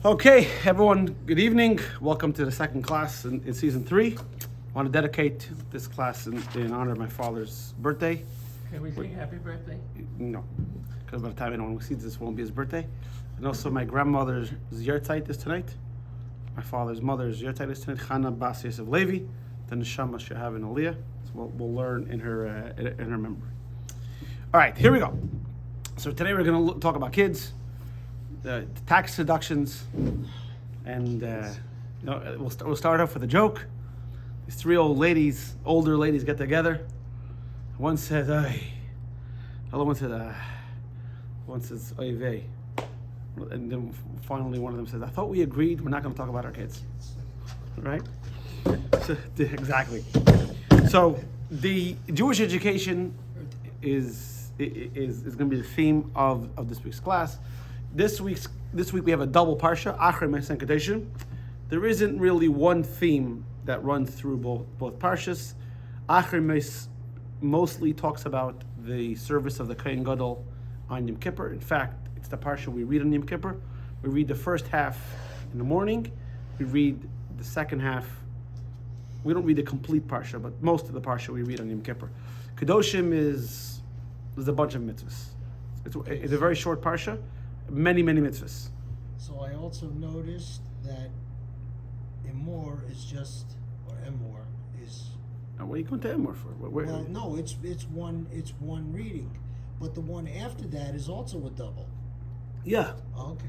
Okay, everyone, good evening. Welcome to the second class in season 3. I want to dedicate this class in honor of my father's birthday. Can we sing happy birthday? No, because by the time anyone sees this, won't be his birthday. And also, my grandmother's yahrzeit is tonight. My father's mother's yahrzeit is tonight. Chana Bas Yosef Levi, the neshama she'll have in Aliyah. So we'll learn in her memory. All right, here we go. So today we're going to talk about kids. Tax deductions, and we'll start off with a joke. These 3 older ladies get together. One says "ay," the other one says one says "oy vey," and then finally one of them says, "I thought we agreed we're not going to talk about our kids." Right? So, exactly. So the Jewish education is going to be the theme of this week's class. This week we have a double parsha, Achrei and Kedoshim. There isn't really one theme that runs through both parshas. Achrei mostly talks about the service of the Kohen Gadol on Yom Kippur. In fact, it's the parsha we read on Yom Kippur. We read the first half in the morning. We read the second half. We don't read the complete parsha, but most of the parsha we read on Yom Kippur. Kedoshim is a bunch of mitzvahs. It's a very short parsha. Many mitzvahs. So I also noticed that Emor is just, or Emor is. Now, what are you going to Emor for? Well, no, it's one reading, but the one after that is also a double. Yeah. Oh, okay.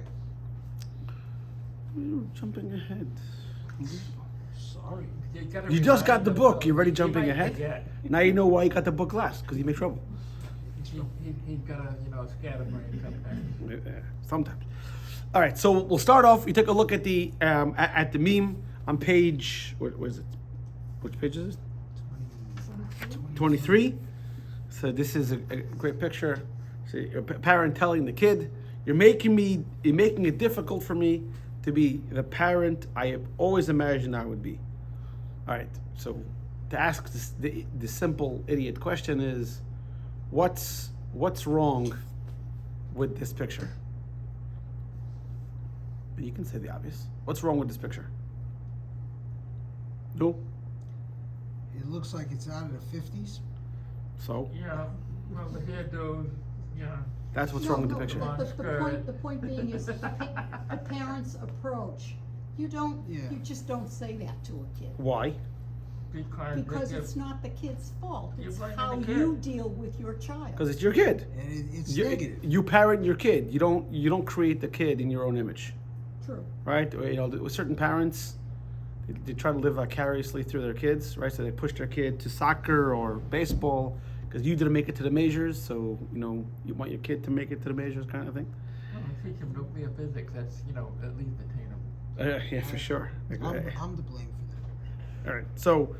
You're jumping ahead. Sorry. You just got the book. You're already jumping ahead. Now you know why you got the book last, because you made trouble. He's got a scatterbrain sometimes. Sometimes. All right, so we'll start off. You take a look at the meme on page. What is it? Which page is it? 23. So this is a great picture. So a parent telling the kid, "You're making it difficult for me to be the parent I have always imagined I would be." All right. So to ask the simple idiot question is, what's wrong with this picture? You can say the obvious. What's wrong with this picture? No? It looks like it's out of the 50s. So? Yeah, well, the hairdo, yeah. That's what's wrong with the picture. The point being is the parent's approach. You just don't say that to a kid. Why? Because it's not the kid's fault. It's blaming how the kid. you deal with your child. Because it's your kid. And it's negative. You parent your kid. You don't create the kid in your own image. True. Right? With certain parents, they try to live vicariously through their kids, right? So they push their kid to soccer or baseball because you didn't make it to the majors, so you want your kid to make it to the majors, kind of thing. Well, teach him nuclear physics. That's at least attainable. Yeah, for sure. I'm to blame for that. All right, so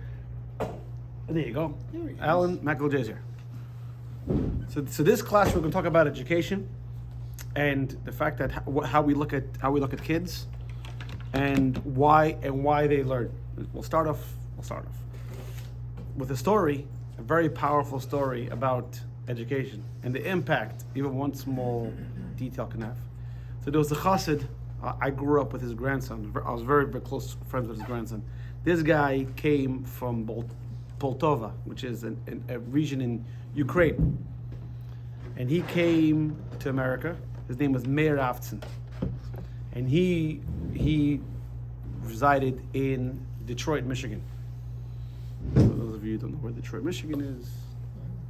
there you go. Alan McElroy's here. So this class we're going to talk about education and the fact that how we look at kids and why they learn. We'll start off with a story, a very powerful story about education and the impact even one small detail can have. So there was a chassid. I grew up with his grandson. I was very close friends with his grandson. This guy came from Poltava, which is a region in Ukraine. And he came to America. His name was Meir Avtson. And he resided in Detroit, Michigan. For those of you who don't know where Detroit, Michigan is,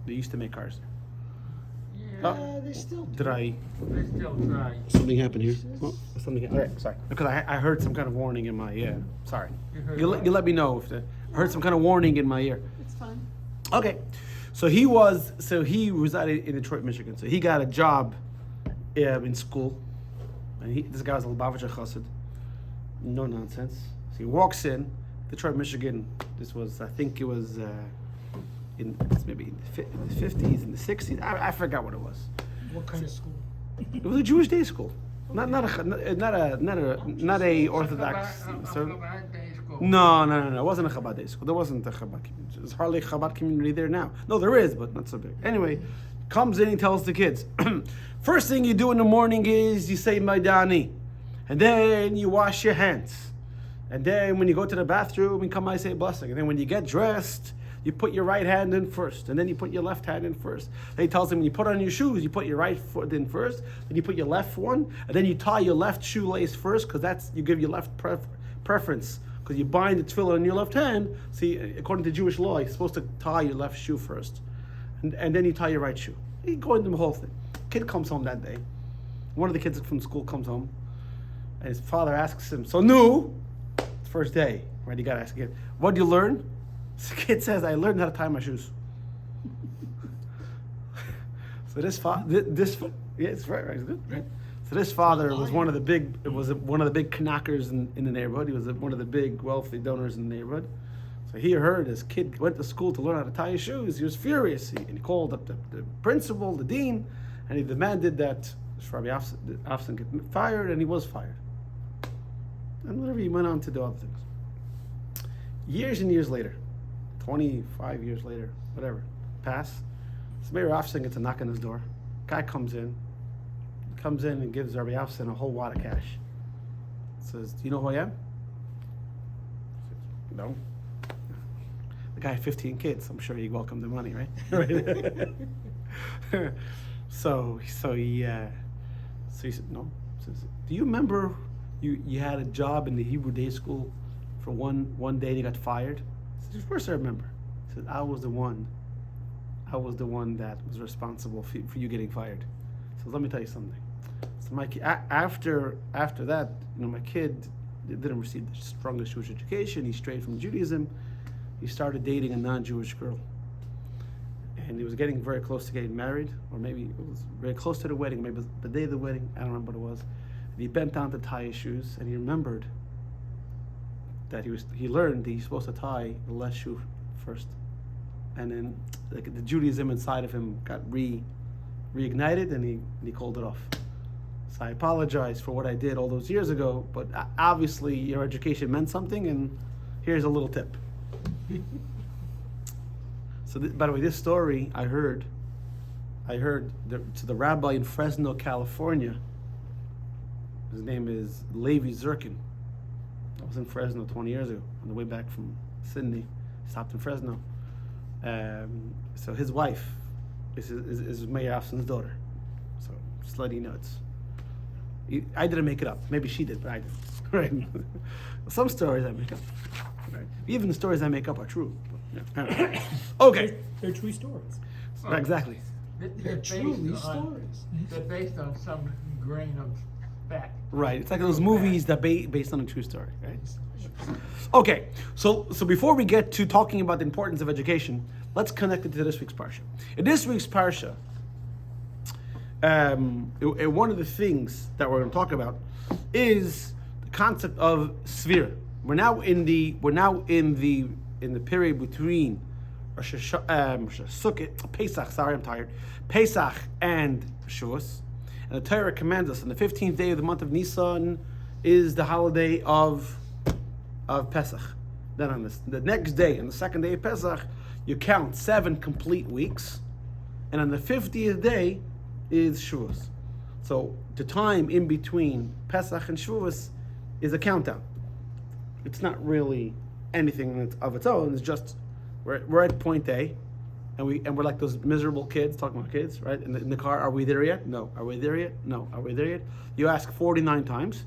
they used to make cars there. Yeah, They still do. Did I? they still try. Something happened here. Oh, something. All right, sorry. Because I heard some kind of warning in my ear. Sorry. You let me know if I heard some kind of warning in my ear. It's fine. Okay, so he resided in Detroit, Michigan. So he got a job in school, and this guy was a Lubavitcher chassid. No nonsense. So he walks in Detroit, Michigan. This was, I think it was maybe in the 50s, in the 60s. I forgot what it was. What kind of school? It was a Jewish day school, not a Orthodox. No. It wasn't a Chabad day school. There wasn't a Chabad community. There's hardly a Chabad community there now. No, there is, but not so big. Anyway, comes in and tells the kids, first thing you do in the morning is you say Maidani. And then you wash your hands. And then when you go to the bathroom, you come I say a blessing. And then when you get dressed, you put your right hand in first. And then you put your left hand in first. Then he tells him when you put on your shoes, you put your right foot in first. Then you put your left one. And then you tie your left shoelace first, because you give your left preference. Because you bind the tefillah in your left hand. See, according to Jewish law, you're supposed to tie your left shoe first. And then you tie your right shoe. You go into the whole thing. Kid comes home that day. One of the kids from school comes home. And his father asks him, so first day, right? You gotta ask again. What did you learn? The kid says, I learned how to tie my shoes. So yeah, it's right, it's good, right? So this father was one of the big knockers in the neighborhood. He was one of the big wealthy donors in the neighborhood. So he heard his kid went to school to learn how to tie his shoes. He was furious. He called up the principal, the dean, and he demanded that Rabbi Afson get fired, and he was fired. And whatever, he went on to do other things. Years and years later, 25 years later, whatever, pass. So Mayor Afson gets a knock on his door. Guy comes in and gives Rabbi Afson a whole wad of cash. Says, do you know who I am? Says, no. The guy had 15 kids. I'm sure he welcomed the money, right? So he said, no. Says, do you remember you had a job in the Hebrew day school for one day and you got fired? He said, of course I remember. He said, I was the one that was responsible for you getting fired. So let me tell you something. So my after that, my kid didn't receive the strongest Jewish education. He strayed from Judaism. He started dating a non-Jewish girl. And he was getting very close to getting married, or maybe it was very close to the wedding, maybe it was the day of the wedding, I don't remember what it was. And he bent down to tie his shoes, and he remembered that he learned that he's supposed to tie the left shoe first. And then the Judaism inside of him got reignited, and he called it off. So I apologize for what I did all those years ago, but obviously your education meant something, and here's a little tip. So, by the way, this story I heard to the rabbi in Fresno, California. His name is Levi Zirkin. I was in Fresno 20 years ago on the way back from Sydney. Stopped in Fresno. So his wife is Meir Afson's daughter. So just letting you know, I didn't make it up. Maybe she did, but I didn't. Right? Some stories I make up. Right? Even the stories I make up are true. Yeah. Okay. They're true stories. Exactly. They're truly based on, stories. they're based on some grain of fact. Right. It's like those movies that based on a true story, right? Okay. So before we get to talking about the importance of education, let's connect it to this week's Parsha. In this week's Parsha, one of the things that we're going to talk about is the concept of Svira. We're now in the period between Pesach and Shavuos. And the Torah commands us, on the 15th day of the month of Nisan is the holiday of Pesach. Then on the next day, on the second day of Pesach, you count 7 complete weeks. And on the 50th day is Shavuos. So the time in between Pesach and Shavuos is a countdown. It's not really anything of its own. It's just we're at point A, and we're like those miserable kids, talking about kids, right? In the car, are we there yet? No. Are we there yet? No. Are we there yet? You ask 49 times.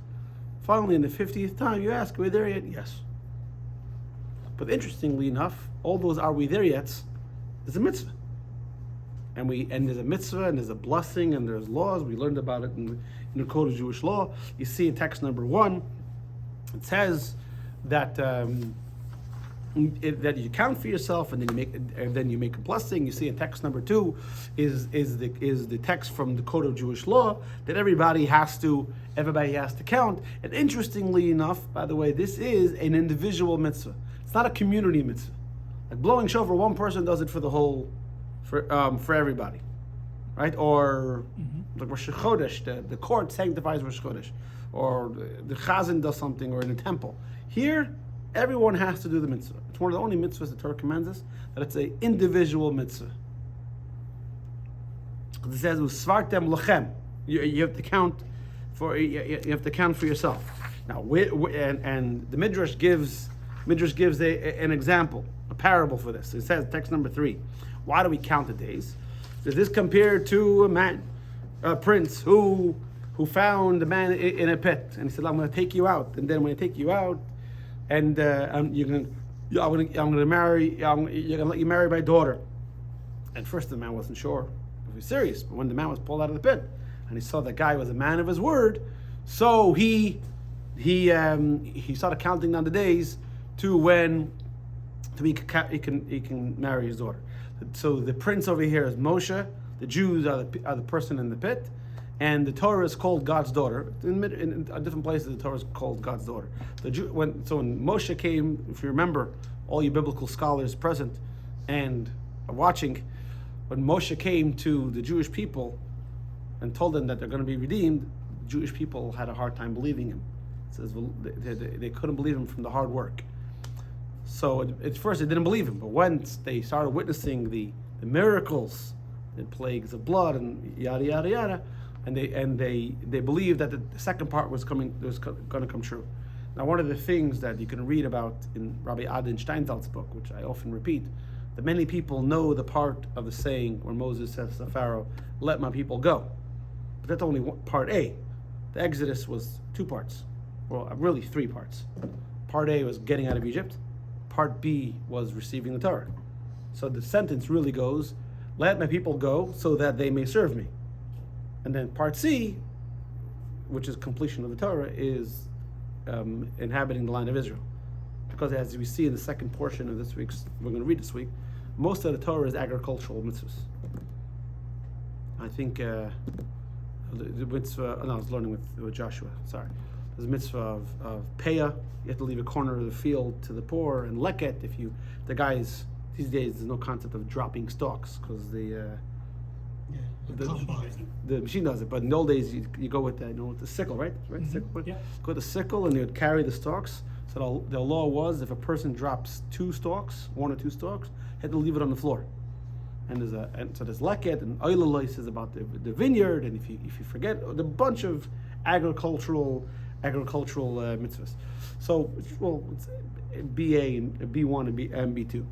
Finally, in the 50th time, you ask, are we there yet? Yes. But interestingly enough, all those are we there yet's is a mitzvah. And there's a mitzvah, and there's a blessing, and there's laws. We learned about it in the Code of Jewish Law. You see in text number 1, it says that that you count for yourself, and then you make a blessing. You see in text number 2 is the text from the Code of Jewish Law that everybody has to count. And interestingly enough, by the way, this is an individual mitzvah. It's not a community mitzvah. Like blowing shofar, one person does it for the whole, for everybody, right? Or like Rosh Chodesh, the court sanctifies Rosh Chodesh, or the chazan does something, or in a temple. Here, everyone has to do the mitzvah. It's one of the only mitzvahs the Torah commands us, that it's an individual mitzvah. It says, "Usvartem lochem." You have to count You have to count for yourself. Now, and the Midrash gives an example, a parable for this. It says, text number 3. Why do we count the days? Is this compared to a man, a prince who found a man in a pit, and he said, "I'm going to take you out, and then when I take you out, and you're going to marry, you're going to let you marry my daughter." And first the man wasn't sure if he was serious, but when the man was pulled out of the pit, and he saw that guy was a man of his word, so he started counting down the days to when he can marry his daughter. So the prince over here is Moshe. The Jews are the person in the pit, and the Torah is called God's daughter. In different places, the Torah is called God's daughter. When Moshe came, if you remember, all you biblical scholars present and watching, when Moshe came to the Jewish people and told them that they're going to be redeemed, the Jewish people had a hard time believing him. It says they couldn't believe him from the hard work. So at first they didn't believe him, but once they started witnessing the miracles, the plagues of blood and yada yada yada, and they believed that the second part was going to come true. Now, one of the things that you can read about in Rabbi Adin Steinsaltz's book, which I often repeat, that many people know the part of the saying where Moses says to Pharaoh, "Let my people go," but that's only part A. The Exodus was 2 parts, well, really 3 parts. Part A was getting out of Egypt. Part B was receiving the Torah. So the sentence really goes, "Let my people go so that they may serve me." And then part C, which is completion of the Torah, is inhabiting the land of Israel. Because as we see in the second portion of this week's, we're going to read this week, most of the Torah is agricultural mitzvahs. I think the mitzvah, I was learning with Joshua, sorry. There's a mitzvah of payah. You have to leave a corner of the field to the poor, and leket, the guys, these days there's no concept of dropping stalks because the machine does it, but in the old days you go with with the sickle, right? Mm-hmm. Sickle. Yeah. Go with the sickle, and they would carry the stalks. So the law was, if a person drops 2 stalks, 1 or 2 stalks, had to leave it on the floor. And there's leket, and oilalois is about the vineyard, and if you forget, a bunch of agricultural mitzvahs. So it's BA and B1 and B2.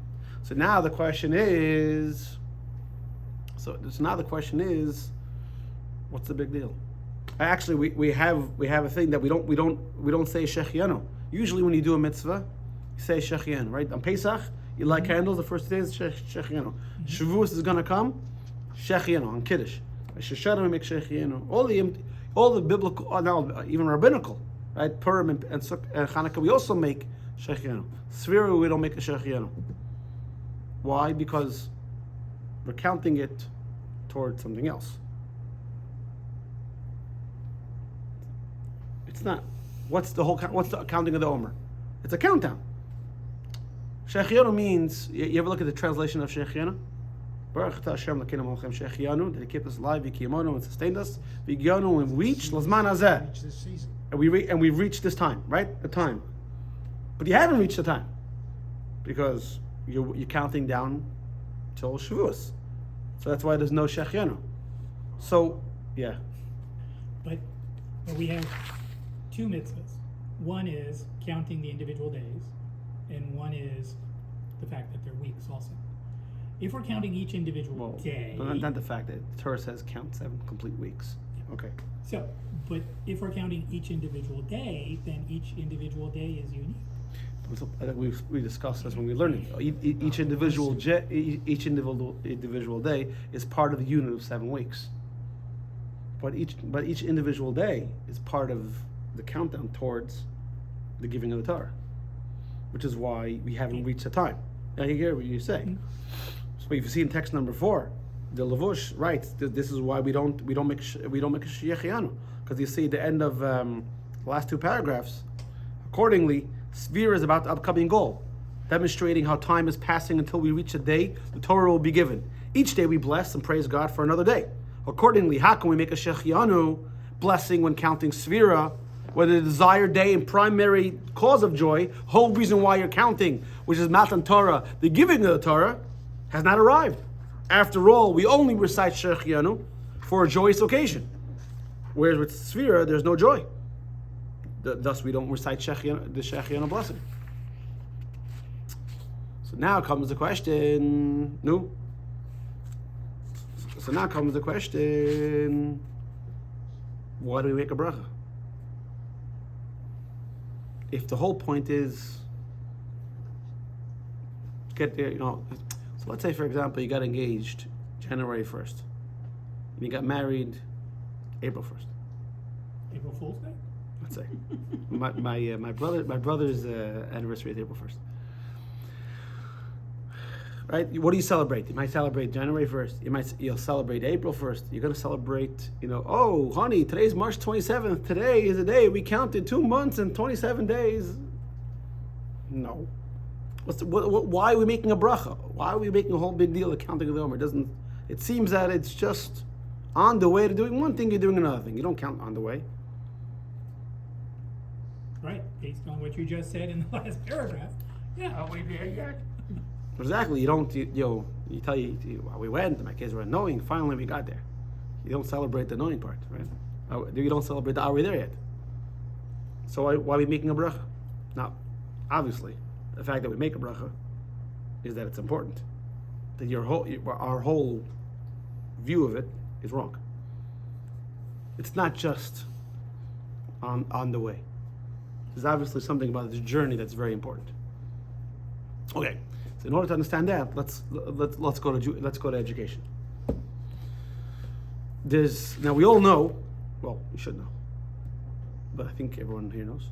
So now the question is. What's the big deal? Actually, we have a thing that we don't say shechianu. Usually, when you do a mitzvah, you say shechianu, right? On Pesach, you light candles. The first day is shechianu. Shavuos is going to come, shechianu on Kiddush. Shoshana we make shechianu. All the biblical, now even rabbinical, right? Purim and Chanukah, we also make shechianu. Svira, we don't make a shechianu. Why? Because we're counting it towards something else. It's not. What's the counting of the Omer? It's a countdown. Shechianu means, you ever look at the translation of Shechianu? Baruch Ata Hashem Lakeinu Malchem Shechianu, that He kept us alive, V'kiyamonu, and sustained us, V'gianu, and we reached Lazman Hazeh. Reach this season. And we've reached this time, right? The time. But you haven't reached the time. Because you're counting down till Shavuos. So that's why there's no Shechianu. So, yeah. But we have 2 mitzvahs. One is counting the individual days, and one is the fact that they're weeks also. If we're counting each individual day... Not the fact that the Torah says count 7 complete weeks. Okay. So, but if we're counting each individual day, then each individual day is unique. I think we discussed this when we learned it. Each individual day is part of the unit of 7 weeks. But each individual day is part of the countdown towards the giving of the Torah, which is why we haven't reached the time. I hear what you say. Mm-hmm. So if you see in text number 4, the Levush writes this is why we don't make a shechianu, because you see at the end of the last 2 paragraphs. Accordingly, Svira is about the upcoming goal, demonstrating how time is passing until we reach a day the Torah will be given. Each day we bless and praise God for another day. Accordingly, how can we make a shechianu blessing when counting Svira, whether the desired day and primary cause of joy, whole reason why you're counting, which is Matan Torah, the giving of the Torah, has not arrived. After all, we only recite shechianu for a joyous occasion. Whereas with Sfira, there's no joy. Thus, we don't recite the Shechianu blessing. So now comes the question. No. So now comes the question. Why do we make a bracha? If the whole point is get there, so let's say, for example, you got engaged January 1st, and you got married April 1st. April Fool's Day? Let's say my brother's anniversary is April 1st. Right? What do you celebrate? You might celebrate January 1st. You'll celebrate April 1st. You're going to celebrate, oh, honey, today's March 27th. Today is the day we counted 2 months and 27 days. No. Why are we making a bracha? Why are we making a whole big deal of counting the Omer? It seems that it's just on the way to doing one thing, you're doing another thing. You don't count on the way. Right, based on what you just said in the last paragraph. Yeah. Are we there yet? Exactly. You don't. You tell well, we went. My kids were knowing. Finally, we got there. You don't celebrate the knowing part, right? You don't celebrate the are we there yet? So why are we making a bracha? Now, obviously, the fact that we make a bracha is that it's important. That our whole view of it is wrong. It's not just on the way. There's obviously something about the journey that's very important. Okay. In order to understand that, let's go to education. Now we all know, well, you should know, but I think everyone here knows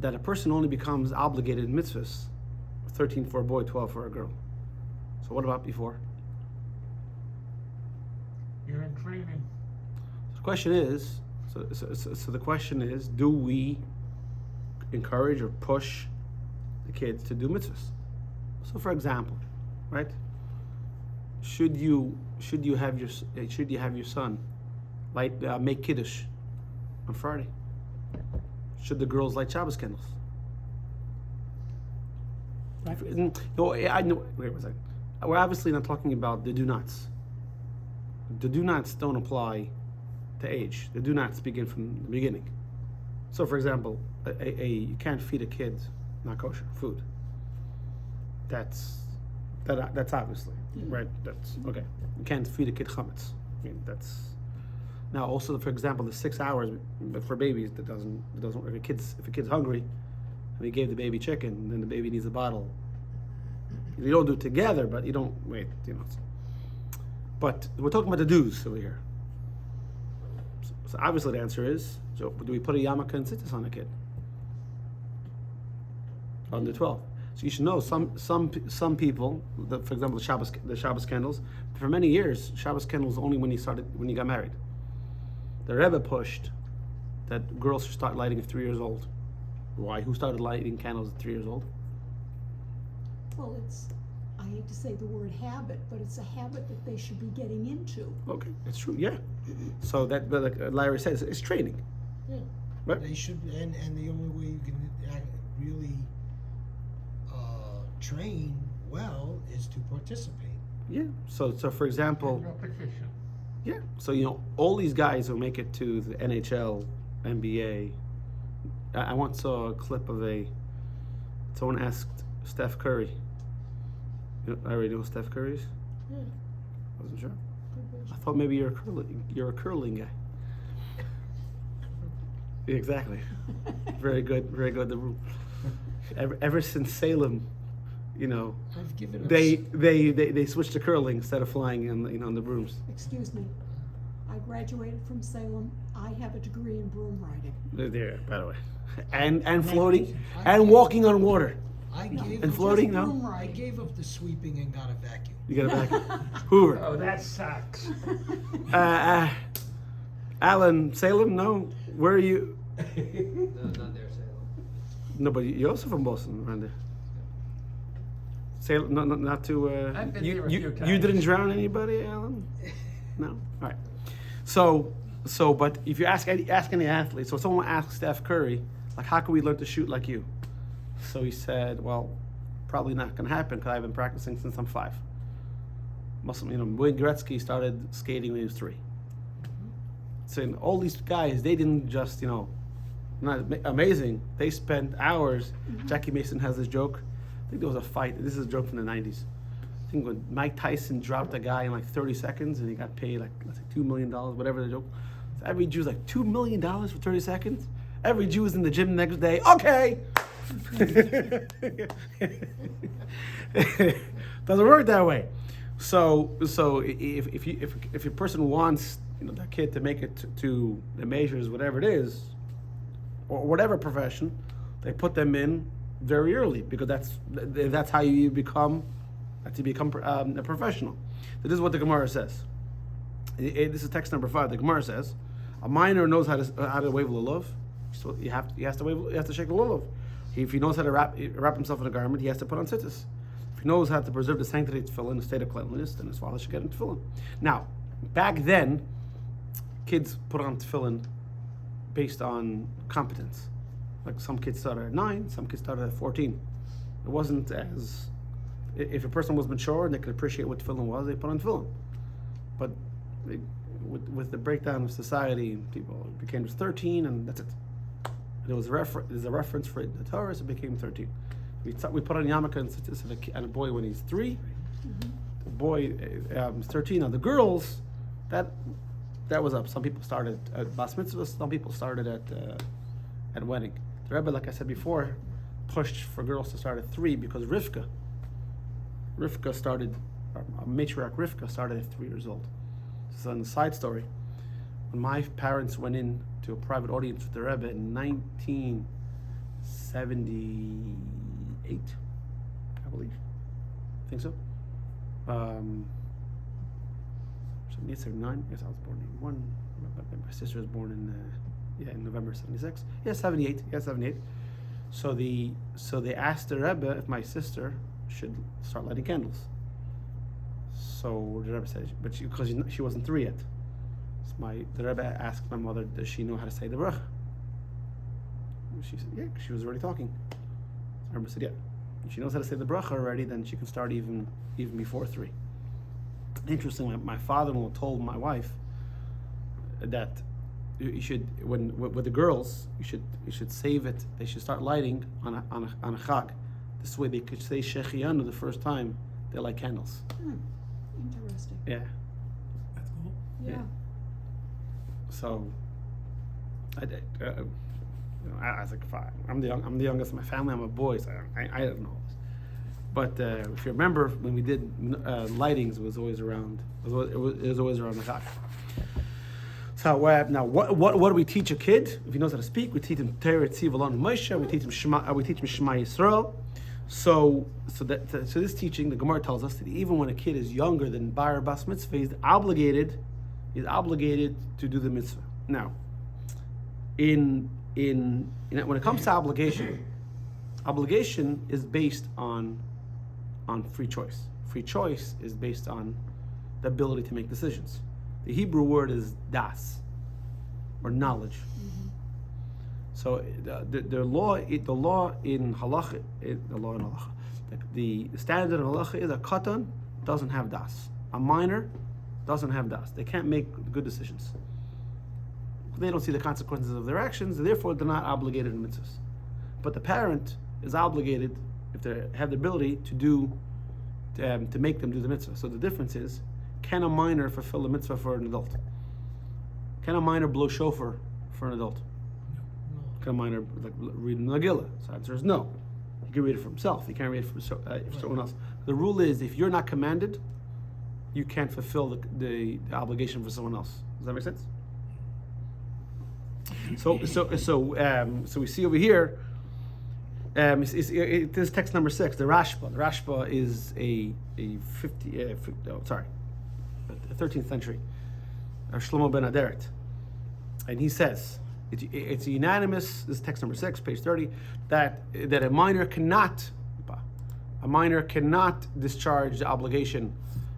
that a person only becomes obligated in mitzvahs 13 for a boy, 12 for a girl. So what about before? You're in training. So the question is, so the question is, do we encourage or push the kids to do mitzvahs? So, for example, right? Should you have your son make kiddush on Friday? Should the girls light Shabbos candles? Right. No, I know. Wait a second. We're obviously not talking about the do-nots. The do-nots don't apply to age. The do-nots begin from the beginning. So, for example, you can't feed a kid not kosher food. That's obviously right. That's okay. You can't feed a kid chametz. I mean, that's now also, for example, the 6 hours for babies that doesn't if a kid's hungry and you gave the baby chicken, then the baby needs a bottle. You don't do it together, but you don't wait. But we're talking about the do's over here. So obviously the answer is: so do we put a yarmulke and tzitzis on a kid under 12? So you should know some people, for example, the Shabbos candles. For many years, Shabbos candles only when you got married. The Rebbe pushed that girls should start lighting at 3 years old. Why? Who started lighting candles at 3 years old? Well, I hate to say the word habit, but it's a habit that they should be getting into. Okay, it's true. Yeah. So that, but like Larry says, it's training. Yeah. Right? They should, and the only way you can really train well is to participate. Yeah. So for example, Repetition. yeah. So all these guys who make it to the NHL, NBA. I once saw a clip of someone asked Steph Curry. I already know who Steph Curry is. Yeah. Wasn't sure. I thought maybe you're a curling guy. Exactly. Very good. Very good. Ever since Salem, I've given up they switched to curling instead of flying on the brooms. Excuse me, I graduated from Salem. I have a degree in broom riding. There, by the way, and floating and walking on water. I No, gave And up, floating, no? broom I riding. gave up the sweeping and got a vacuum. You got it back. Hoover. Oh, that sucks. Alan, Salem, no. Where are you? No, not there, Salem. No, but you're also from Boston, around there. Salem, not to. I've been you, there a you, few you times. didn't drown anybody, Alan? No. All right. So, but if you ask any athlete, so someone asks Steph Curry, like, how can we learn to shoot like you? So he said, well, probably not going to happen because I've been practicing since I'm 5. Wayne Gretzky started skating when he was 3. saying all these guys, they didn't just, not amazing. They spent hours. Jackie Mason has this joke. I think there was a fight. This is a joke from the 90s. I think when Mike Tyson dropped a guy in like 30 seconds and he got paid like, let's say $2 million, whatever the joke. So every Jew's like, $2 million for 30 seconds? Every Jew is in the gym the next day. Okay. Doesn't work that way. So if a person wants that kid to make it to the majors, whatever it is, or whatever profession, they put them in very early because that's how you become a professional. So this is what the Gemara says. This is text number 5. The Gemara says, a minor knows how to wave lulav, so he has to shake the lulav. If he knows how to wrap himself in a garment, he has to put on tzitzis. If he knows how to preserve the sanctity of tefillin in a state of cleanliness, then his father should get him tefillin. Now, back then, kids put on tefillin based on competence. Like some kids started at 9, some kids started at 14. It wasn't as, if a person was mature and they could appreciate what tefillin was, they put on tefillin. But with the breakdown of society, people became just 13 and that's it. There's a reference for the Torah, so it became 13. We put on yarmulke and a boy when he's 3. The boy is 13. Now the girls, that was up. Some people started at bas mitzvah. Some people started at wedding. The Rebbe, like I said before, pushed for girls to start at 3 because Rivka started, a matriarch Rivka started at 3 years old. So on a side story, when my parents went in to a private audience with the Rebbe in 1978, I believe. I think so. 78, 79. Yes, I was born in 81. My sister was born in November 76. Yeah, 78. Yeah, 78. So they asked the Rebbe if my sister should start lighting candles. So the Rebbe said, but because she wasn't 3 yet. The Rebbe asked my mother, does she know how to say the bracha? She said, yeah, she was already talking. The Rebbe said, yeah. If she knows how to say the bracha already, then she can start even before 3. Interestingly, my father-in-law told my wife that you should, with the girls, you should save it. They should start lighting on a chag. This way they could say Shechianu the first time they light candles. Interesting. Yeah. That's cool. Yeah. So, I was like 5. I'm the youngest in my family. I'm a boy, so I don't know this. But if you remember, when we did lightings, it was always around. It was always around the chag. So now, what do we teach a kid if he knows how to speak? We teach him Torah, Tziv, Elon, and Moshe. We teach him Shema Yisrael. So this teaching, the Gemara tells us that even when a kid is younger than Bar or Bas Mitzvah, he's obligated to do the mitzvah. Now, when it comes to obligation is based on free choice. Free choice is based on the ability to make decisions. The Hebrew word is das, or knowledge. So the law in halacha, the standard in halacha is a katan doesn't have das. A minor doesn't have das. They can't make good decisions. They don't see the consequences of their actions, and therefore they're not obligated in mitzvahs. But the parent is obligated, if they have the ability, to make them do the mitzvah. So the difference is, can a minor fulfill a mitzvah for an adult? Can a minor blow shofar for an adult? Can a minor read Nagila? So the answer is no. He can read it for himself. He can't read it for someone else. The rule is, if you're not commanded, you can't fulfill the obligation for someone else. Does that make sense? So we see over here. This is text number 6. The Rashba. The Rashba is a 13th century. Shlomo ben Aderet, and he says it's unanimous. This is text number 6, page 30. That a minor cannot discharge the obligation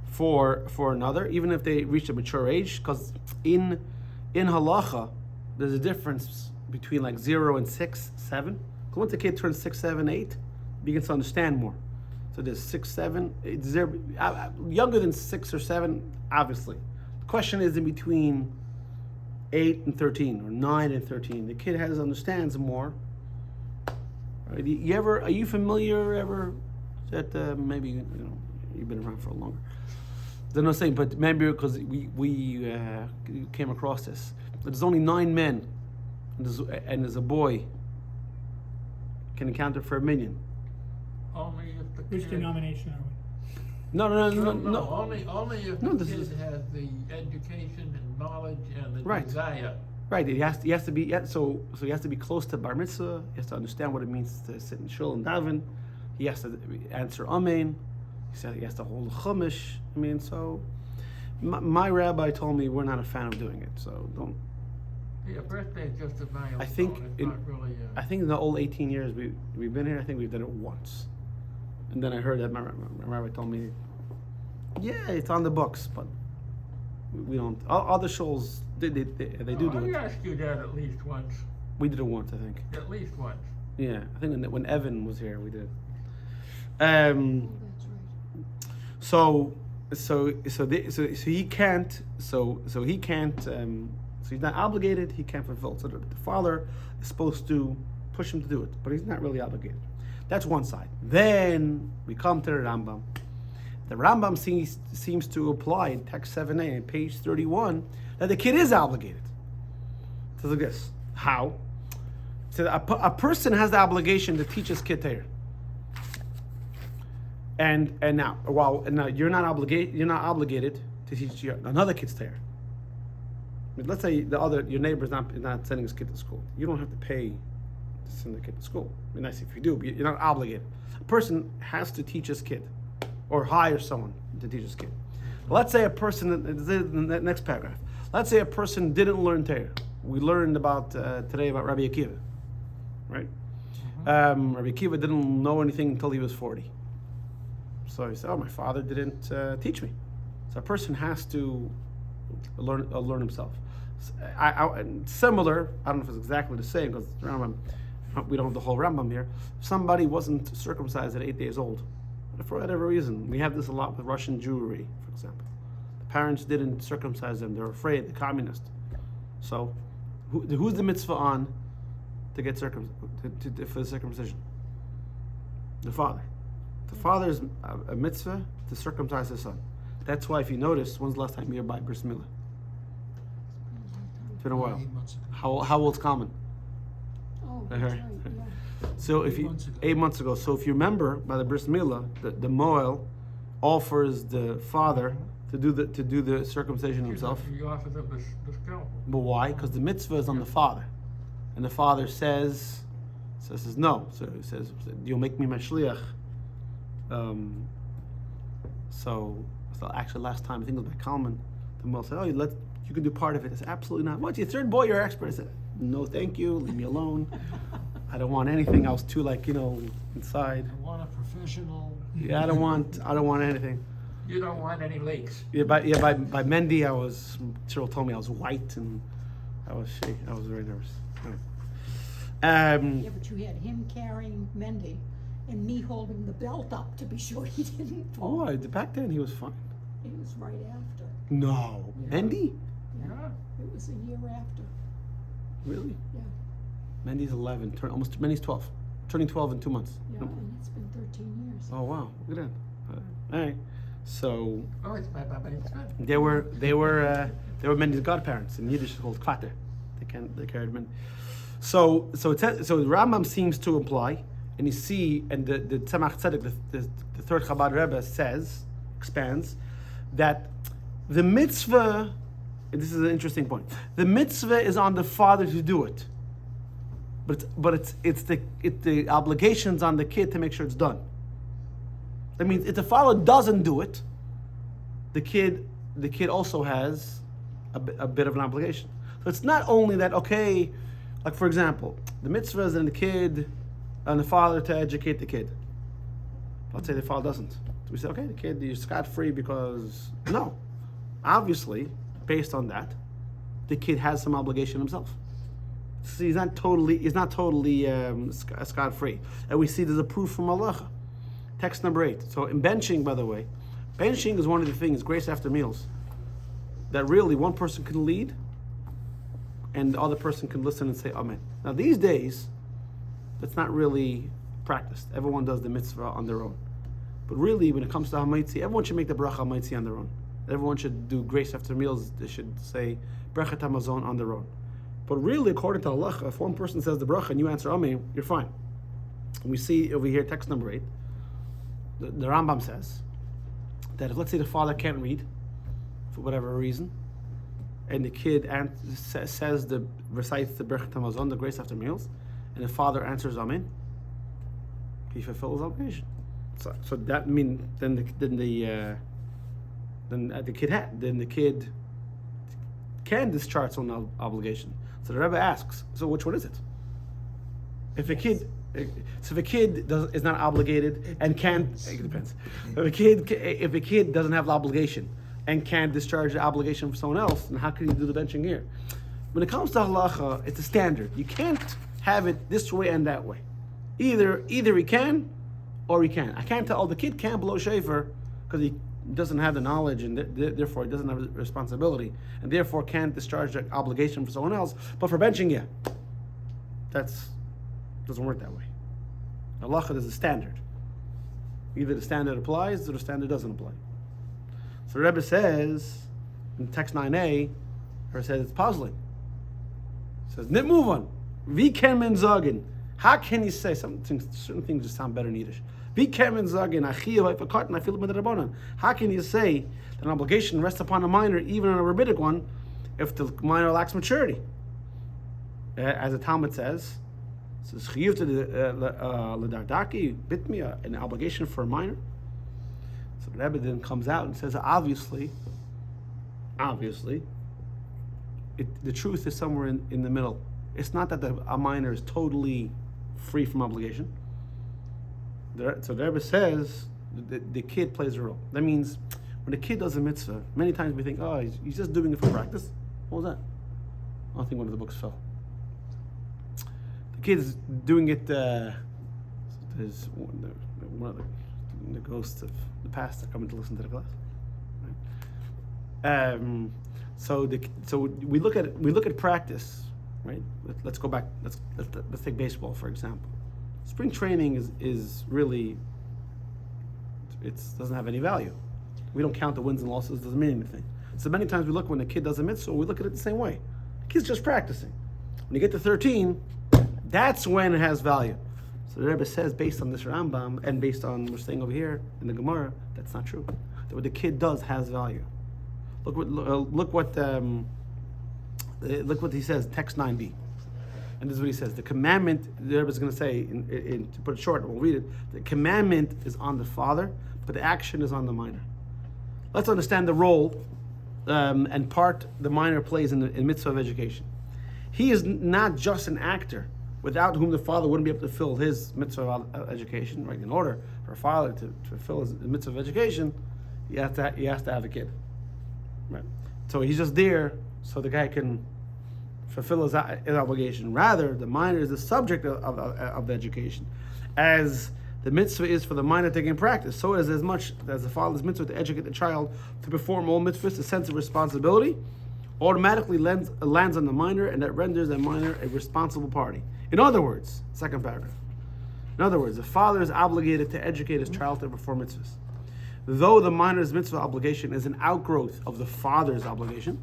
for another, even if they reach a mature age, because in halacha there's a difference between like 0 and 6, 7. Because once a kid turns 6, 7, 8, he begins to understand more. So there's 6, 7, 0, younger than 6 or 7, obviously. The question is in between 8 and 13 or 9 and 13. The kid understands more. Right? Are you familiar ever that maybe you've been around for a longer? They're not saying, but maybe because we came across this. There's only 9 men, and there's a boy can account for 1 million. Only if the Which kid... denomination are we? No. Only if No, the this kid is- has the education and knowledge and the Right. desire. Right, he has to be so he has to be close to bar mitzvah. He has to understand what it means to sit in shul and daven. He has to answer amen. He said he has to hold chumash. I mean, so my rabbi told me we're not a fan of doing it. So don't. Yeah, birthday is just a milestone. I think It's not really I think in the old 18 years we've been here, I think we've done it once. And then I heard that my rabbi told me, yeah, it's on the books, but we don't. Other shuls they do I it. asked you that at least once. We did it once, I think. At least once. Yeah, I think when Evan was here, we did. Oh, that's right. So he can't. So he's not obligated. He can't fulfill. So the father is supposed to push him to do it, but he's not really obligated. That's one side. Then we come to the Rambam. The Rambam seems to apply in text 7a on page 31 that the kid is obligated. So look at this. How? So a person has the obligation to teach his kid Torah. And now you're not obligated to teach another kid's Torah. Let's say your neighbor's not sending his kid to school. You don't have to pay to send the kid to school. It'd be nice if you do, but you're not obligated. A person has to teach his kid, or hire someone to teach his kid. Let's say a person, in the next paragraph, let's say a person didn't learn Torah. We learned today about Rabbi Akiva, right? Rabbi Akiva didn't know anything until he was 40. So he said, "Oh, my father didn't teach me." So a person has to learn himself. Similar, I don't know if it's exactly the same because Rambam, we don't have the whole Rambam here. If somebody wasn't circumcised at 8 days old, for whatever reason, we have this a lot with Russian Jewry, for example. The parents didn't circumcise them; they're afraid, the communists. So, who's the mitzvah on to get for the circumcision? The father. The father's a mitzvah to circumcise his son. That's why, if you notice, when's the last time you were by bris milah? It's been a while. 8 months ago. How old's common? Oh, that's right, yeah. So 8 months ago. So if you remember, by the bris milah, the moel offers the father to do the circumcision himself. He offers them the scalpel. But why? Because the mitzvah is on the father, and the father says no. So he says, "You'll make me my shliach." So actually, last time I think it was by Kalman, the moel said, "Oh, you can do part of it." I said, "Absolutely not." "What? Your third boy, you're expert." I said, "No, thank you. Leave me alone. I don't want anything." I was too inside. I want a professional. Yeah, I don't want anything. You don't want any leaks. By Mendy, Cyril told me I was white and I was very nervous. Yeah, but you had him carrying Mendy and me holding the belt up to be sure he didn't fall. Back then he was fine. It was right after. No, Yeah. Mendy? Yeah. It was a year after. Really? Yeah, Mendy's 11, Mendy's 12, turning 12 in 2 months. yeah, and it's been 13 years. Oh wow, look at that. All right, so Oh, it's my mitzvah. they were Mendy's godparents. In Yiddish, it's called Kvater. They carried Mendy. So the Rambam seems to imply, and you see, and the Tzemach Tzedek, the third Chabad Rebbe expands, that the mitzvah, and this is an interesting point, the mitzvah is on the father to do it, but it's the obligations on the kid to make sure it's done. That means if the father doesn't do it, the kid also has a bit of an obligation. So it's not only that, okay, like for example, the mitzvah is on the kid and the father to educate the kid. Let's say the father doesn't. We say, okay, the kid, you're scot-free because, no. Obviously, based on that, the kid has some obligation himself. So he's not totally scot-free. And we see there's a proof from Allah. Text number 8. So in benching, by the way, benching is one of the things, grace after meals, that really one person can lead and the other person can listen and say amen. Now these days, that's not really practiced. Everyone does the mitzvah on their own. But really, when it comes to Hamaitzi, everyone should make the bracha Hamaitzi on their own. Everyone should do grace after meals. They should say Brechat Hamazon on their own. But really, according to Allah, if one person says the bracha and you answer amen, you're fine. And we see over here, text number 8, the Rambam says that if, let's say, the father can't read for whatever reason, and the kid recites the Brechat Hamazon, the grace after meals, and the father answers amen, he fulfills his obligation. So that means then the kid can discharge his own obligation. So the Rebbe asks, so which one is it? If a kid is not obligated and can, it depends. If a kid doesn't have the obligation and can't discharge the obligation for someone else, then how can you do the benching here? When it comes to halacha, it's a standard. You can't have it this way and that way. Either he can or he can't. I can't tell, the kid can't blow shofar because he doesn't have the knowledge and therefore he doesn't have the responsibility and therefore can't discharge the obligation for someone else. But for benching, yeah. Doesn't work that way. Halacha is a standard. Either the standard applies or the standard doesn't apply. So the Rebbe says, in text 9a, it says it's puzzling. It says, Nit move on. Wie kann man sagen? How can you say certain things just sound better in Yiddish? Wie kann man sagen? How can you say that an obligation rests upon a minor, even on a rabbinic one, if the minor lacks maturity? As the Talmud says, it says chiyuv to l'dardaki bitmi, an obligation for a minor. So the Rebbe then comes out and says, obviously, the truth is somewhere in the middle. It's not that a minor is totally free from obligation. So the Rebbe says the kid plays a role. That means when a kid does a mitzvah, many times we think, oh, he's just doing it for practice. What was that? I think one of the books fell. The kid is doing it. There's one of the ghosts of the past are coming to listen to the class. Right? So we look at practice. Right. Let's go back. Let's take baseball for example. Spring training is really doesn't have any value. We don't count the wins and losses. Doesn't mean anything. So many times we look when a kid does a mitzvah, we look at it the same way. The kid's just practicing. When you get to 13, that's when it has value. So the Rebbe says, based on this Rambam and based on what we're saying over here in the Gemara, that's not true. That what the kid does has value. Look what he says, text 9b. And this is what he says. The commandment, the Rebbe is going to say, to put it short, we'll read it. The commandment is on the father, but the action is on the minor. Let's understand the role and part the minor plays in mitzvah of education. He is not just an actor, without whom the father wouldn't be able to fulfill his mitzvah of education. Right? In order for a father to fulfill his mitzvah of education, he has to have a kid. Right? So he's just there so the guy can fulfill his obligation. Rather, the minor is the subject of the education. As the mitzvah is for the minor taking practice, so is as much as the father's mitzvah to educate the child to perform all mitzvahs, the sense of responsibility automatically lands on the minor, and that renders the minor a responsible party. In other words, second paragraph. In other words, the father is obligated to educate his child to perform mitzvahs. Though the minor's mitzvah obligation is an outgrowth of the father's obligation,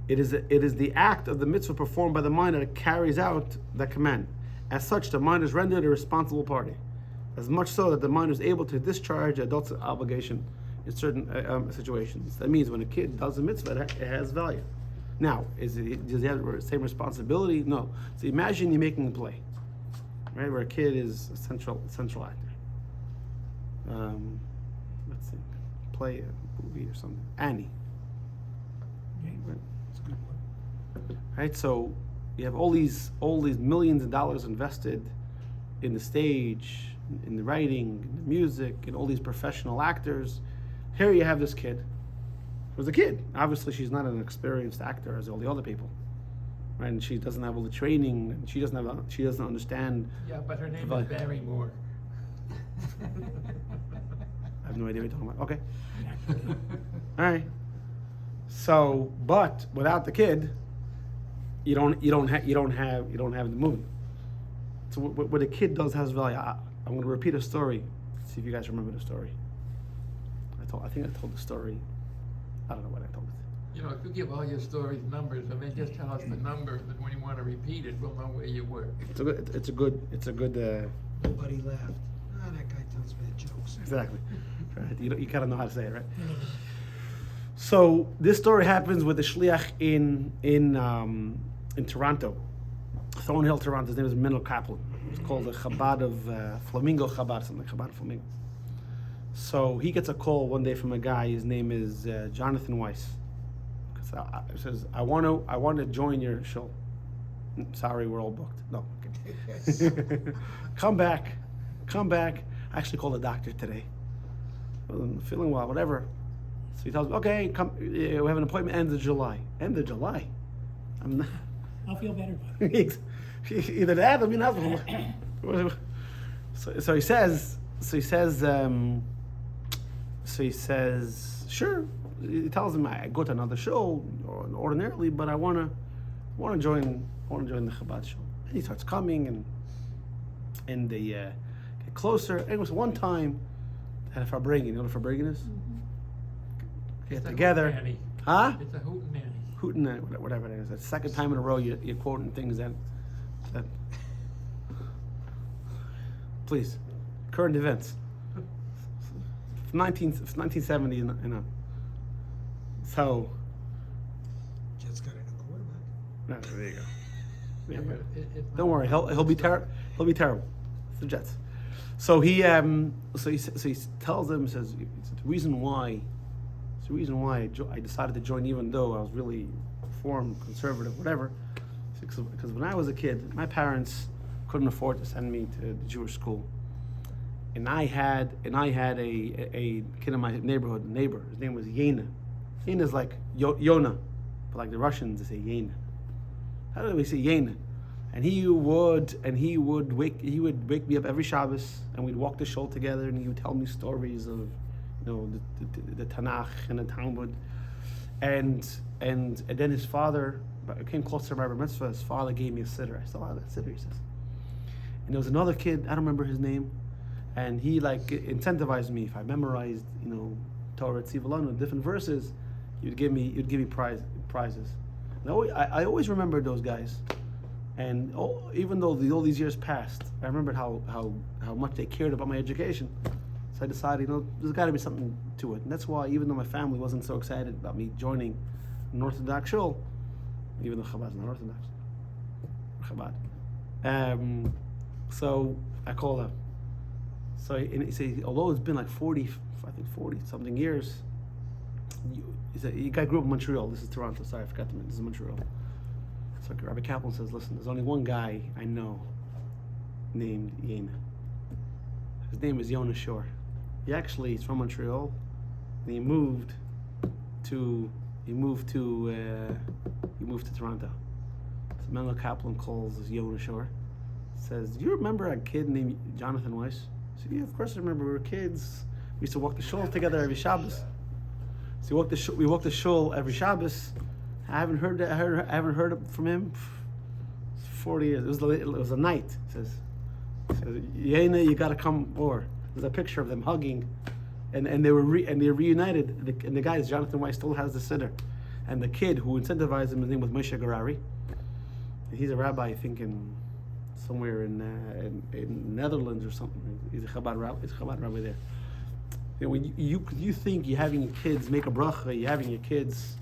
it is the act of the mitzvah performed by the minor that carries out that command. As such, the minor is rendered a responsible party, as much so that the minor is able to discharge the adult's obligation in certain situations. That means when a kid does a mitzvah, it has value. Now, does he have the same responsibility? No. So imagine you're making a play, right, where a kid is a central actor. Let's see, play a movie or something. Annie. Right. Right, so you have all these millions of dollars invested in the stage, in the writing, in the music, and all these professional actors. Here you have this kid. Who's a kid. Obviously, she's not an experienced actor as all the other people, right? And she doesn't have all the training, and she doesn't understand. Yeah, but her name is Barrymore. I have no idea what you're talking about. Okay. All right. So, but without the kid, you don't have the movement. So what a kid does has value. I'm going to repeat a story. See if you guys remember the story. I think I told the story. I don't know what I told it. You know, if you give all your stories numbers, and then just tell us the number, and when you want to repeat it, we'll know where you were. It's a good. Nobody laughed. Ah, that guy tells bad jokes. Exactly. Right. You kind of know how to say it, right? So this story happens with the shliach in Toronto, Thornhill, Toronto. His name is Mendel Kaplan. It's called the Chabad of Flamingo Chabad, something like Chabad of Flamingo. So he gets a call one day from a guy. His name is Jonathan Weiss. He says, "I want to join your show." Sorry, we're all booked. No. Okay. Come back. I actually called the doctor today. I'm feeling well, whatever. So he tells me, "Okay, come. We have an appointment end of July." End of July. I'm not. I'll feel better about it. Either that or me not. So he says. Sure. He tells him I go to another show ordinarily, but I want to join the Chabad show. And he starts coming, and they get closer. And it was one time at a Farbrengen. You know what a Farbrengen is? Get It's a together. hootenanny. Huh? It's a hootenanny. Hootenanny, whatever it is. That's the second time in a row you're quoting things that please, current events. 1970, you know. So. Jets got a new quarterback. No, there you go. Yeah, but it's don't not- worry, he'll be terrible. He'll be terrible. It's the Jets. So he tells them, he says, it's the reason why I decided to join, even though I was really reformed, conservative, whatever. Because when I was a kid, my parents couldn't afford to send me to the Jewish school, and I had a kid in my neighborhood, a neighbor. His name was Yena. Yena is like Yona, but like the Russians they say Yena. How do we say Yena? And he would wake me up every Shabbos, and we'd walk the shul together, and he would tell me stories of, the Tanakh and the Talmud, and then his father, I came close to Bar Mitzvah. His father gave me a siddur. I still have that siddur, he says. And there was another kid, I don't remember his name, and he like incentivized me if I memorized, Torah Tzivalanu, different verses, you'd give me prizes. And I always remembered those guys, and even though all these years passed, I remembered how much they cared about my education. So I decided, there's got to be something to it, and that's why even though my family wasn't so excited about me joining an Orthodox shul, even though Chabad is not Orthodox, Chabad. So I called him. So he said, although it's been like 40 something years, he guy grew up in Montreal. This is Toronto. Sorry, I forgot to mention. This is Montreal. So Rabbi Kaplan says, listen, there's only one guy I know named Yena. His name is Yona Shore. He's from Montreal, and he moved to Toronto. So Mendel Kaplan calls Yona Shore. Says, do you remember a kid named Jonathan Weiss? I said, yeah, of course I remember. We were kids. We used to walk the shul together every Shabbos. So we walked the shul every Shabbos. I haven't heard from him for 40 years. It was a night. He says, Yena, you got to come over. There's a picture of them hugging, and they were reunited. And the guy, Jonathan Weiss, still has the siddur. And the kid who incentivized him, his name was Moshe Garari. He's a rabbi, I think, somewhere in Netherlands or something. He's a Chabad rabbi there. When you think you're having your kids make a bracha, you're having your kids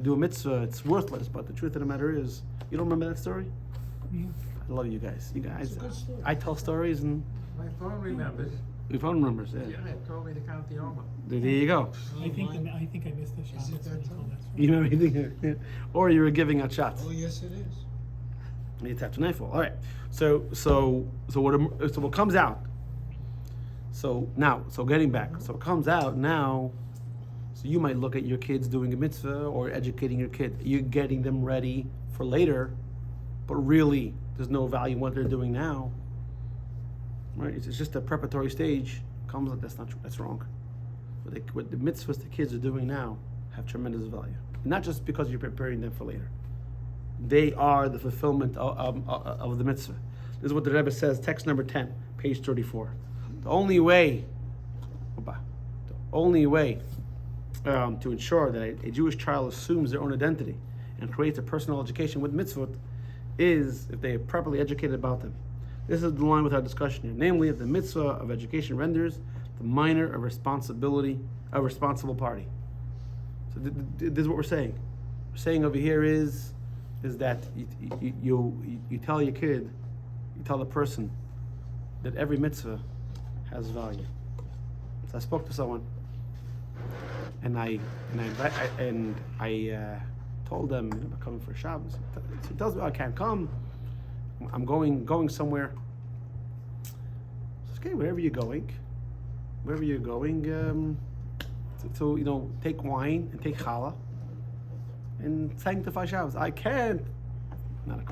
do a mitzvah, it's worthless. But the truth of the matter is, you don't remember that story? Yeah. I love you guys. It's a good story. I tell stories, and My phone remembers. your phone remembers. Yeah. Yeah, it told me to count the Oma. There you go. I think I missed the shot. Is it that time? You know anything? Or you were giving out shots. Oh, yes, it is. You tap to nightfall. All right. So what comes out? So getting back. So it comes out now. So you might look at your kids doing a mitzvah or educating your kid. You're getting them ready for later, but really there's no value in what they're doing now. Right? It's just a preparatory stage. Comes like that's not true. That's wrong. What the mitzvahs the kids are doing now have tremendous value. not just because you're preparing them for later. They are the fulfillment of the mitzvah. This is what the Rebbe says, text number 10, page 34. The only way to ensure that a Jewish child assumes their own identity and creates a personal education with mitzvot is if they are properly educated about them. This is the line with our discussion here, namely, if the mitzvah of education renders the minor a responsible party. So this is what we're saying. We're saying over here is that you tell your kid, you tell the person that every mitzvah has value. So I spoke to someone, and I told them, I'm coming for Shabbos. So he tells me, I can't come. I'm going somewhere. So, okay, wherever you're going, to take wine and take challah and sanctify Shabbos. I can't. Not a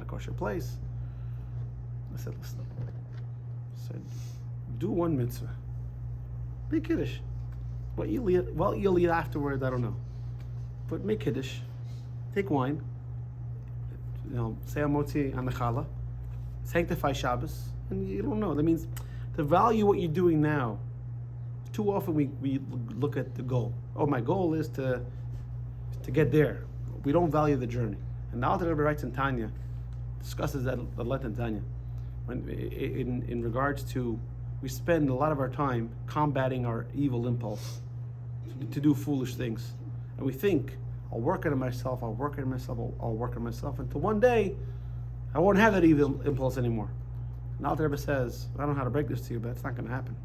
kosher place. I said, listen. I said, do one mitzvah. Make kiddush. What you'll eat afterwards, I don't know. But make kiddush. Take wine. Say a motzi on the challah. Sanctify Shabbos. And you don't know. That means to value what you're doing now. Too often we look at the goal. Oh, my goal is to get there. We don't value the journey. And the Alter Rebbe writes in Tanya, discusses that a lot in Tanya, in regards to, we spend a lot of our time combating our evil impulse to do foolish things. And we think, I'll work on myself, until one day, I won't have that evil impulse anymore. And Alter Rebbe says, I don't know how to break this to you, but it's not going to happen.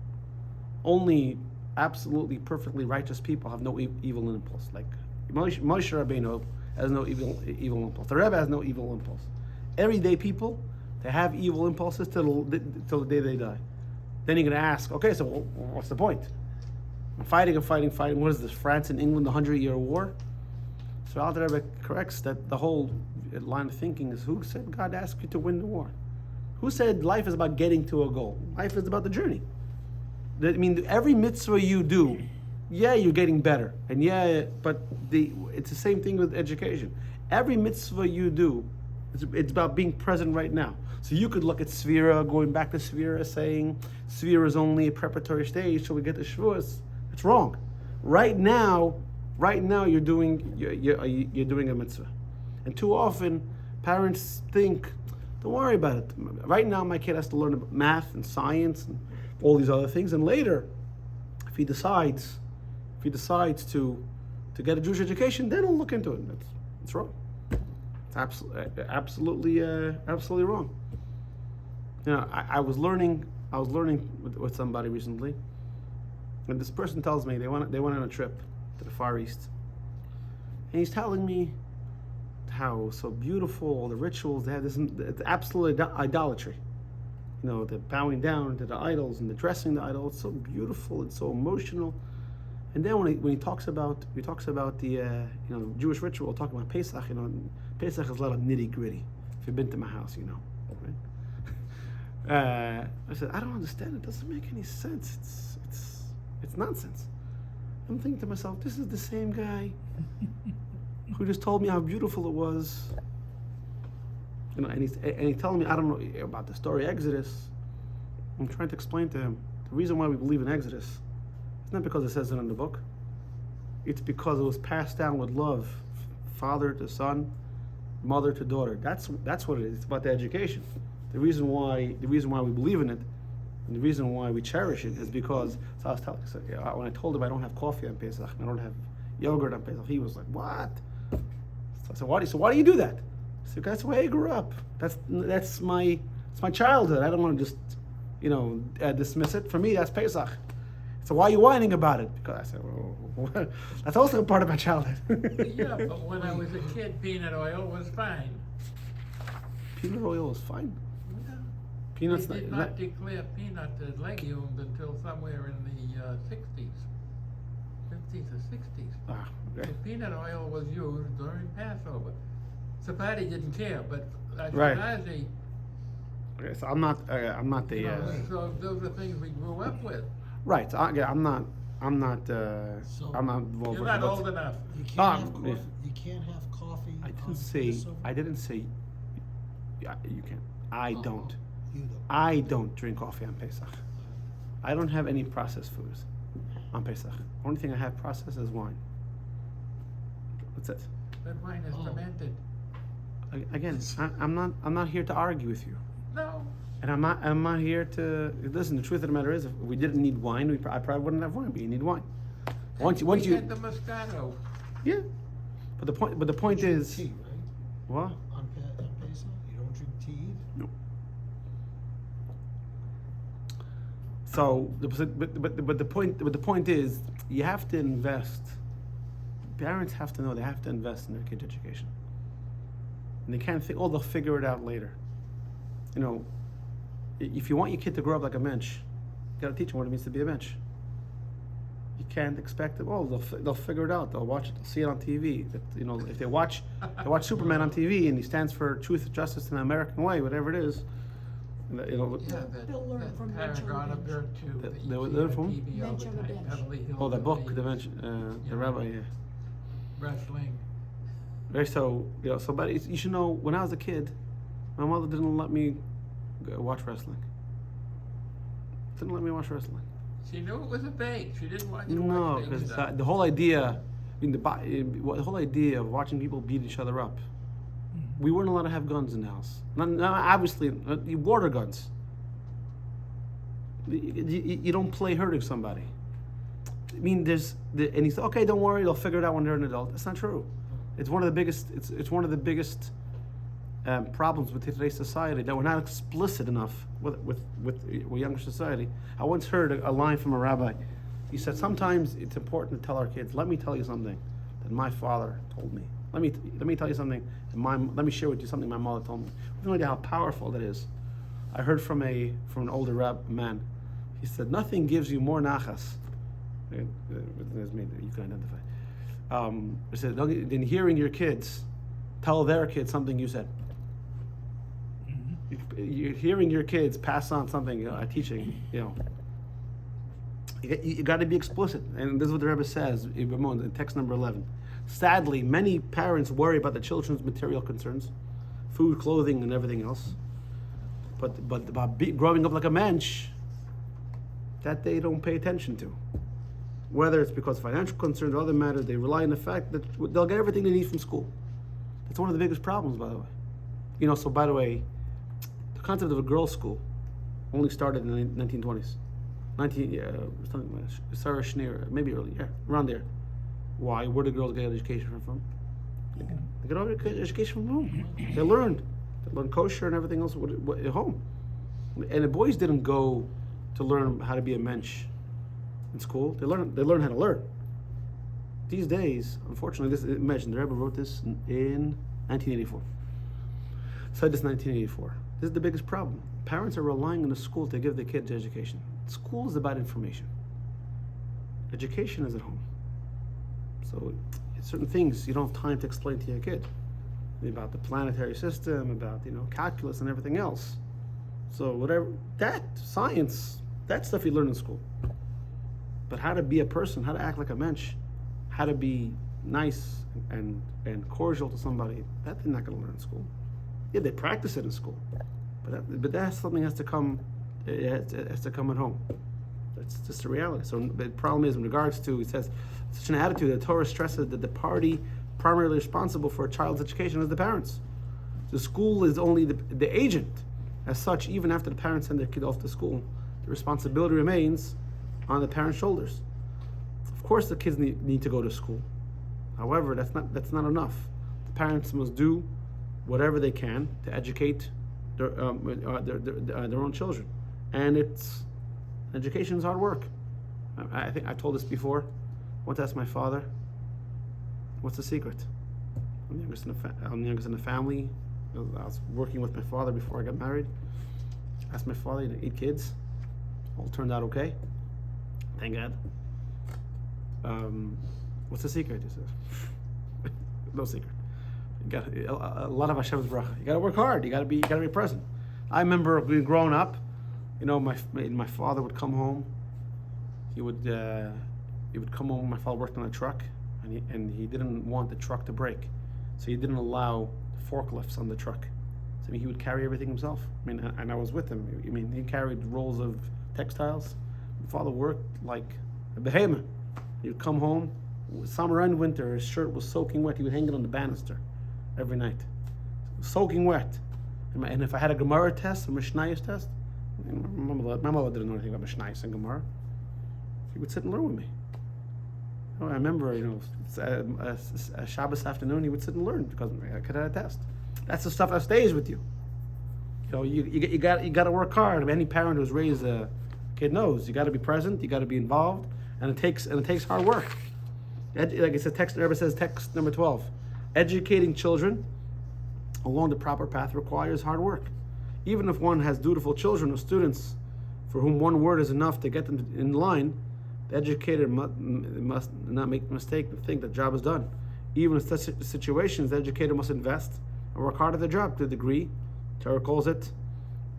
Only absolutely perfectly righteous people have no evil impulse. Like Moshe Rabbeinu has no evil impulse. The Rebbe has no evil impulse. Everyday people, they have evil impulses till the day they die. Then you're going to ask, okay, so what's the point? I'm fighting. What is this, France and England, the 100-year war? So Alter Rebbe corrects that the whole line of thinking is, who said God asked you to win the war? Who said life is about getting to a goal? Life is about the journey. I mean, every mitzvah you do, yeah, you're getting better. And yeah, but it's the same thing with education. Every mitzvah you do, it's about being present right now. So you could look at Svira, going back to Svira, saying Svira is only a preparatory stage till we get to Shavuos. It's wrong. Right now, you're doing a mitzvah. And too often, parents think, don't worry about it. Right now, my kid has to learn about math and science and all these other things. And later, if he decides to get a Jewish education, then he'll look into it. It's wrong. It's absolutely wrong. I was learning with somebody recently, and this person tells me they went on a trip to the Far East, and he's telling me how so beautiful all the rituals they have. It's absolute idolatry. The bowing down to the idols and the dressing the idol. It's so beautiful. It's so emotional. And then when he talks about the Jewish ritual, talking about Pesach, Pesach is a lot of nitty gritty. If you've been to my house, right? I said, I don't understand. It doesn't make any sense. It's nonsense. I'm thinking to myself, this is the same guy who just told me how beautiful it was. And he's telling me, I don't know about the story Exodus. I'm trying to explain to him the reason why we believe in Exodus. It's not because it says it in the book. It's because it was passed down with love, father to son, mother to daughter. That's what it is. It's about the education. The reason why we believe in it, and the reason why we cherish it, is because. So I was telling. So when I told him I don't have coffee on Pesach, and I don't have yogurt on Pesach, he was like, "What?" So I said, why do you do that? So that's the way I grew up. That's my childhood. I don't want to just dismiss it. For me, that's Pesach. So why are you whining about it? Because I said, well, that's also a part of my childhood. Yeah, but when I was a kid, peanut oil was fine. Peanut oil is fine. Yeah. Peanuts. They did not declare peanut as legumes until somewhere in the 60s. 50s or 60s. Ah, okay. So peanut oil was used during Passover. Sephardi didn't care, but Right. Ashkenazi, Okay, so I'm not the. so those are things we grew up with. Right. So I'm I'm not involved You're with not it. old enough. You can't Ah, have coffee. yeah. You can't have coffee. I didn't on say. Passover? I didn't say. Yeah, you can. I Oh, don't. You don't. I don't drink coffee on Pesach. I don't have any processed foods on Pesach. Only thing I have processed is wine. That's it. That wine is Oh. fermented. Again, I'm not here to argue with you, No, and I'm not here to listen. The truth of the matter is, if we didn't need wine, I probably wouldn't have wine. But you need wine. Once we you, had the Moscato. yeah. But the point You drink is, tea, right? what? On Pesach, you don't drink tea either. No. So, but the point is, you have to invest. Parents have to know they have to invest in their kids' education, and they can't think, oh, they'll figure it out later. You know, if you want your kid to grow up like a mensch, you got to teach them what it means to be a mensch. You can't expect them. Oh, they'll figure it out. They'll watch it. They'll see it on TV. That, you know, if they watch Superman on TV and he stands for truth, justice, and the American way, whatever it is. You know, Yeah, that, They'll learn that from Mitchell Paragon of and Virtue That- that they you would see learn on from? TV all the Bench on the time. bench. Beverly Hills. oh, that book, the the rabbi. Yeah. wrestling. Right, so but you should know. When I was a kid, my mother didn't let me watch wrestling. Didn't let me watch wrestling. She knew it was a bait. She didn't want you to No, watch things. because the whole idea, the whole idea of watching people beat each other up. We weren't allowed to have guns in the house. Not obviously, water guns. You don't play hurting somebody. I mean, and he said, okay, don't worry, they'll figure it out when they're an adult. That's not true. It's one of the biggest. It's one of the biggest problems with today's society that we're not explicit enough with younger society. I once heard a line from a rabbi. He said, sometimes it's important to tell our kids, let me tell you something that my father told me. Let me tell you something. Let me share with you something my mother told me. We have no idea how powerful that is. I heard from an older man. He said, nothing gives you more nachas. You can identify. He said, than hearing your kids tell their kids something you said. You're hearing your kids pass on something, a teaching. You got to be explicit, and this is what the Rebbe says in text number 11. Sadly, many parents worry about the children's material concerns, food, clothing, and everything else. But about growing up like a mensch, that they don't pay attention to. Whether it's because of financial concerns or other matters, they rely on the fact that they'll get everything they need from school. That's one of the biggest problems, by the way. So by the way, the concept of a girls' school only started in the 1920s. Sarah Schneer, maybe earlier, around there. Why? Where do girls get education from? They get all their education from home. They learned kosher and everything else at home. And the boys didn't go to learn how to be a mensch in school. They learn how to learn. These days, unfortunately, imagine the Rebbe wrote this in 1984. Said this in 1984. This is the biggest problem. Parents are relying on the school to give their kids education. School is about information. Education is at home. So certain things you don't have time to explain to your kid about the planetary system, about calculus and everything else. So whatever that science, that stuff you learn in school. But how to be a person, how to act like a mensch, how to be nice and cordial to somebody, that they're not going to learn in school. Yeah, they practice it in school, but that's something has to come. It has to come at home. That's just the reality. So the problem is, in regards to, it says, such an attitude that Torah stresses that the party primarily responsible for a child's education is the parents. The school is only the agent. As such, even after the parents send their kid off to school, the responsibility remains on the parents' shoulders. Of course, the kids need to go to school. However, that's not enough. The parents must do whatever they can to educate their own children, and education is hard work. I think I told this before. I once asked my father, "What's the secret?" I'm the youngest in the family. I was working with my father before I got married. Asked my father, 8 kids, all turned out okay. Thank God. What's the secret? He says, no secret. You got a lot of Hashem's bracha. You got to work hard. You got to be present. I remember being growing up. My father would come home. He would he would come home. My father worked on a truck, and he didn't want the truck to break, so he didn't allow forklifts on the truck. So he would carry everything himself. I mean, and I was with him. I mean, he carried rolls of textiles. My father worked like a behemoth. He would come home, summer and winter, his shirt was soaking wet. He would hang it on the banister every night, soaking wet. And if I had a Gemara test, a Mishnayos test, my mother didn't know anything about Mishnayos and Gemara. He would sit and learn with me. I remember, a Shabbos afternoon, he would sit and learn because I could have a test. That's the stuff that stays with you. You got to work hard. I mean, any parent who's raised a kid knows you got to be present, you got to be involved, and it takes hard work. Like it says, text number 12, educating children along the proper path requires hard work. Even if one has dutiful children or students for whom one word is enough to get them in line, the educator must not make the mistake to think the job is done. Even in such situations, the educator must invest and work hard at the job to a degree. Torah calls it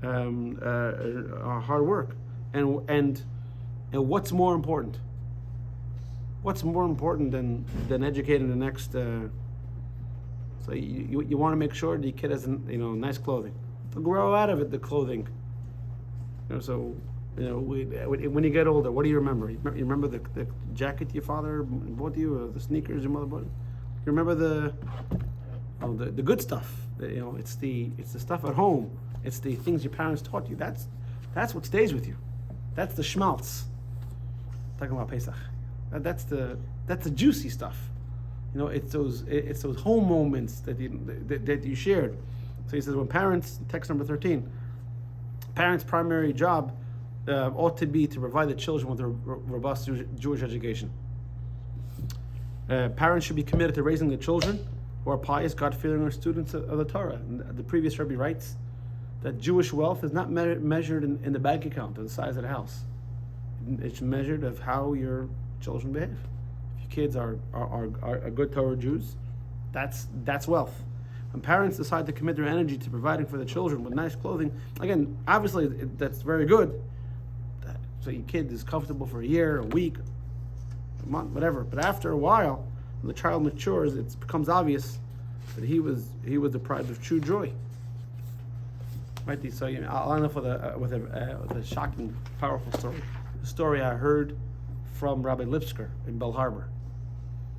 hard work. And what's more important? What's more important than educating the next? So you want to make sure the kid has nice clothing. Grow out of it the clothing. When you get older, what do you remember? You remember the jacket your father bought you, or the sneakers your mother bought you? You remember the good stuff. It's the stuff at home. It's the things your parents taught you. That's what stays with you. That's the schmaltz. Talking about Pesach. That's the juicy stuff. It's those home moments that you shared. So he says, when parents, text number 13, parents' primary job ought to be to provide the children with a robust Jewish education. Parents should be committed to raising the children who are pious, God-fearing, students of the Torah. And the previous Rebbe writes that Jewish wealth is not measured in the bank account or the size of the house. It's measured of how your children behave. If your kids are good Torah Jews, that's wealth. When parents decide to commit their energy to providing for the children with nice clothing, again, obviously that's very good. So your kid is comfortable for a year, a week, a month, whatever. But after a while, when the child matures, it becomes obvious that he was deprived of true joy. Right? So I'll end up with a shocking, powerful story. A story I heard from Rabbi Lipsker in Bell Harbor.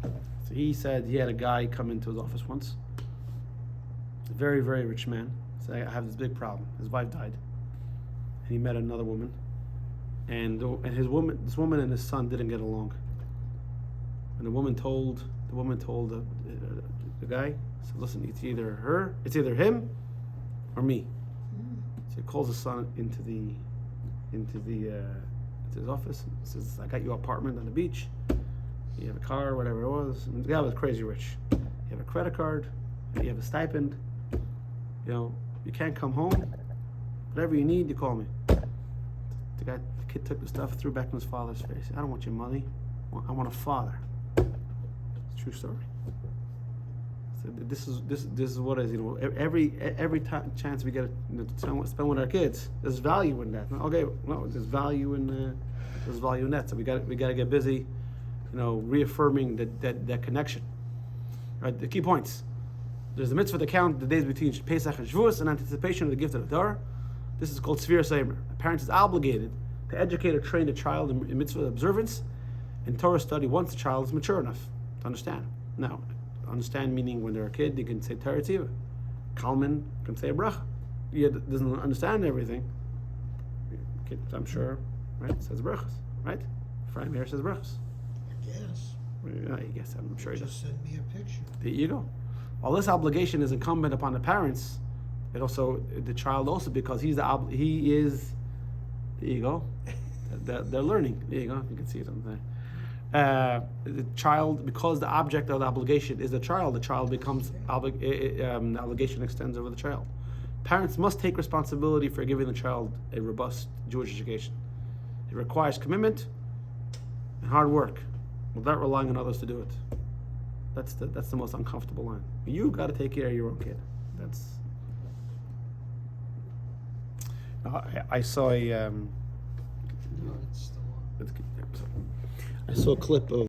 So he said he had a guy come into his office once. A very, very rich man. Said, I have this big problem. His wife died, and he met another woman, and this woman and his son didn't get along. And the woman told the guy, said, "Listen, it's either him, or me." So he calls his son into his office and says, "I got you an apartment on the beach. You have a car, whatever it was." And the guy was crazy rich. You have a credit card. You have a stipend. You can't come home. Whatever you need, you call me. The kid took the stuff, threw it back in his father's face. "I don't want your money. I want a father." It's a true story. So this is what is every chance we get to spend with our kids, there's value in that. Okay, no, there's value in that. So we got to get busy, reaffirming that connection. Right, the key points. There's the mitzvah to count the days between Pesach and Shavuos in anticipation of the gift of the Torah. This is called Sfira Seimer. A parent is obligated to educate or train the child in mitzvah observance and Torah study once the child is mature enough to understand. Now, understand meaning when they're a kid, they can say Torah Tiva. Kalman can say a bracha. He doesn't understand everything. Kid, I'm sure, right? Says brachas, right? Ephraim here says brachas. I guess. I guess, I'm sure he does. Just send me a picture. There you go. While this obligation is incumbent upon the parents, the child also, because he is. There you go. They're learning. There you go. You can see it on there. The child, because the object of the obligation is the child becomes the obligation extends over the child. Parents must take responsibility for giving the child a robust Jewish education. It requires commitment and hard work, without relying on others to do it. That's the most uncomfortable line. You got to take care of your own kid. I saw a. No, it's the let's get there. So, I saw a clip of